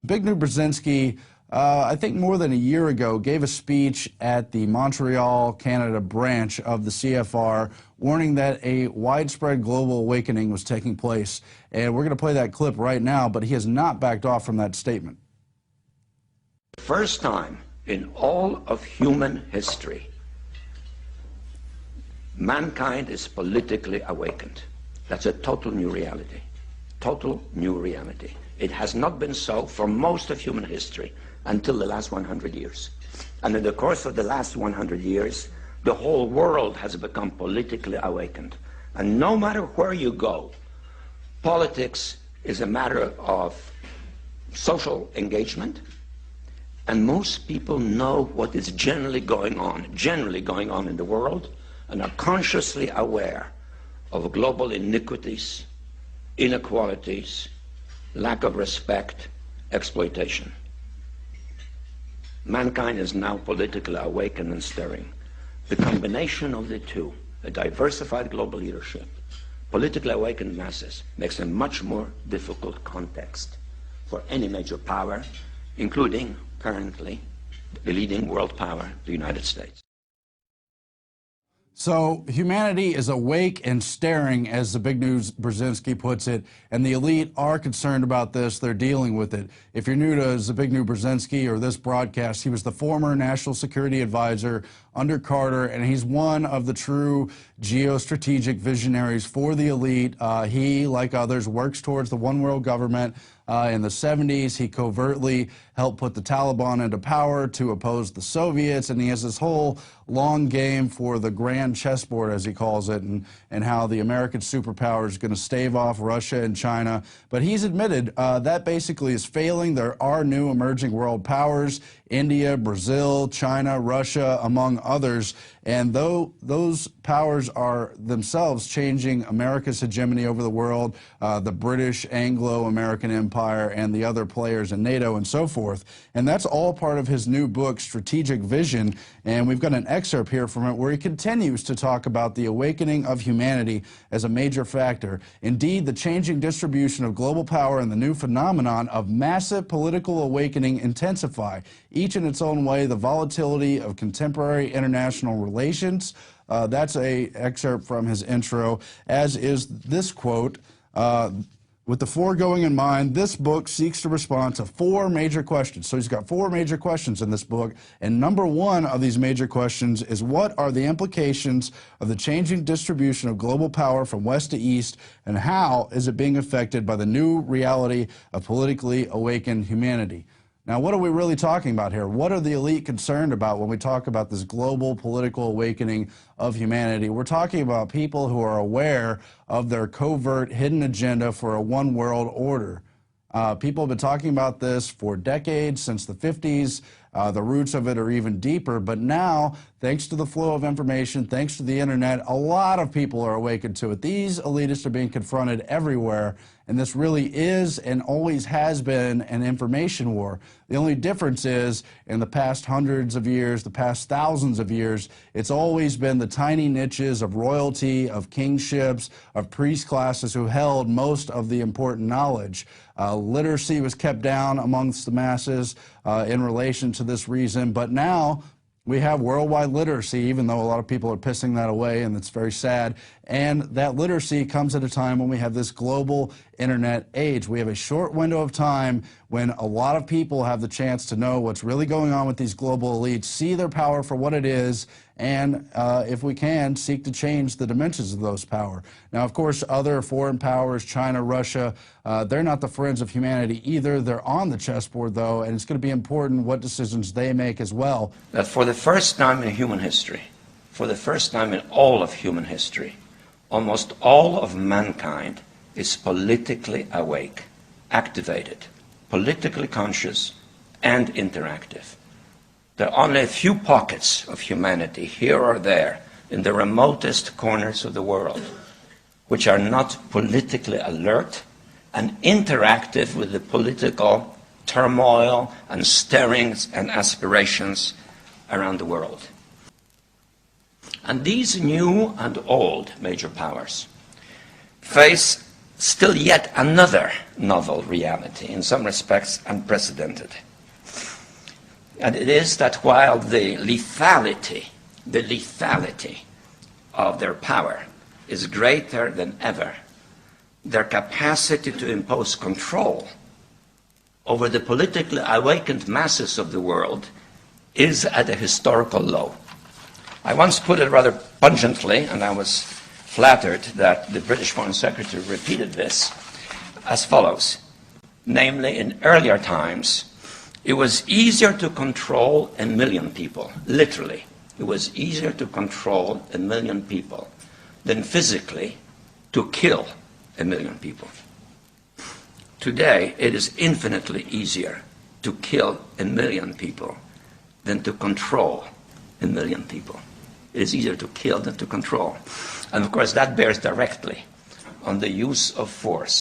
Zbigniew Brzezinski, I think more than a year ago, gave a speech at the Montreal, Canada branch of the CFR, warning that a widespread global awakening was taking place. And we're going to play that clip right now, but he has not backed off from that statement. First time in all of human history, mankind is politically awakened. That's a total new reality. Total new reality. It has not been so for most of human history until the last 100 years. And in the course of the last 100 years, the whole world has become politically awakened. And no matter where you go, politics is a matter of social engagement, and most people know what is generally going on in the world, and are consciously aware of global iniquities, inequalities, lack of respect, exploitation. Mankind is now politically awakened and stirring. The combination of the two, a diversified global leadership, politically awakened masses, makes a much more difficult context for any major power, including currently the leading world power, the United States. So humanity is awake and staring, as Zbigniew Brzezinski puts it, and the elite are concerned about this. They're dealing with it. If you're new to Zbigniew Brzezinski or this broadcast, he was the former national security advisor under Carter, and he's one of the true geostrategic visionaries for the elite. He, like others, works towards the one world government. In the 70s, he covertly helped put the Taliban into power to oppose the Soviets, and he has this whole long game for the grand chessboard, as he calls it, and how the American superpower is going to stave off Russia and China. But he's admitted that basically is failing. There are new emerging world powers, India, Brazil, China, Russia, among others. And though those powers are themselves changing America's hegemony over the world, the British, Anglo-American Empire, and the other players in NATO and so forth. And that's all part of his new book, Strategic Vision. And we've got an excerpt here from it where he continues to talk about the awakening of humanity as a major factor. Indeed, the changing distribution of global power and the new phenomenon of massive political awakening intensify, each in its own way, the volatility of contemporary international relations. That's an excerpt from his intro, as is this quote. With the foregoing in mind, this book seeks to respond to four major questions. So he's got four major questions in this book, and number one of these major questions is, what are the implications of the changing distribution of global power from west to east, and how is it being affected by the new reality of politically awakened humanity? Now, what are we really talking about here? What are the elite concerned about when we talk about this global political awakening of humanity? We're talking about people who are aware of their covert hidden agenda for a one world order. People have been talking about this for decades, since the 50s. The roots of it are even deeper, but now, thanks to the flow of information, thanks to the internet, a lot of people are awakened to it. These elitists are being confronted everywhere, and this really is and always has been an information war. The only difference is, in the past hundreds of years, the past thousands of years, it's always been the tiny niches of royalty, of kingships, of priest classes who held most of the important knowledge. Literacy was kept down amongst the masses in relation to this reason, but now we have worldwide literacy, even though a lot of people are pissing that away, and it's very sad. And that literacy comes at a time when we have this global internet age. We have a short window of time when a lot of people have the chance to know what's really going on with these global elites, see their power for what it is, and if we can, seek to change the dimensions of those power. Now, of course, other foreign powers, China, Russia, they're not the friends of humanity either. They're on the chessboard, though, and it's going to be important what decisions they make as well. That for the first time in human history, for the first time in all of human history, almost all of mankind is politically awake, activated, politically conscious, and interactive. There are only a few pockets of humanity, here or there, in the remotest corners of the world, which are not politically alert and interactive with the political turmoil and stirrings and aspirations around the world. And these new and old major powers face still yet another novel reality, in some respects unprecedented. And it is that while the lethality of their power is greater than ever, their capacity to impose control over the politically awakened masses of the world is at a historical low. I once put it rather pungently, and I was flattered that the British Foreign Secretary repeated this, as follows. Namely, in earlier times, it was easier to control 1 million people, literally. It was easier to control 1 million people than physically to kill 1 million people. Today, it is infinitely easier to kill 1 million people than to control 1 million people. It is easier to kill than to control. And of course, that bears directly on the use of force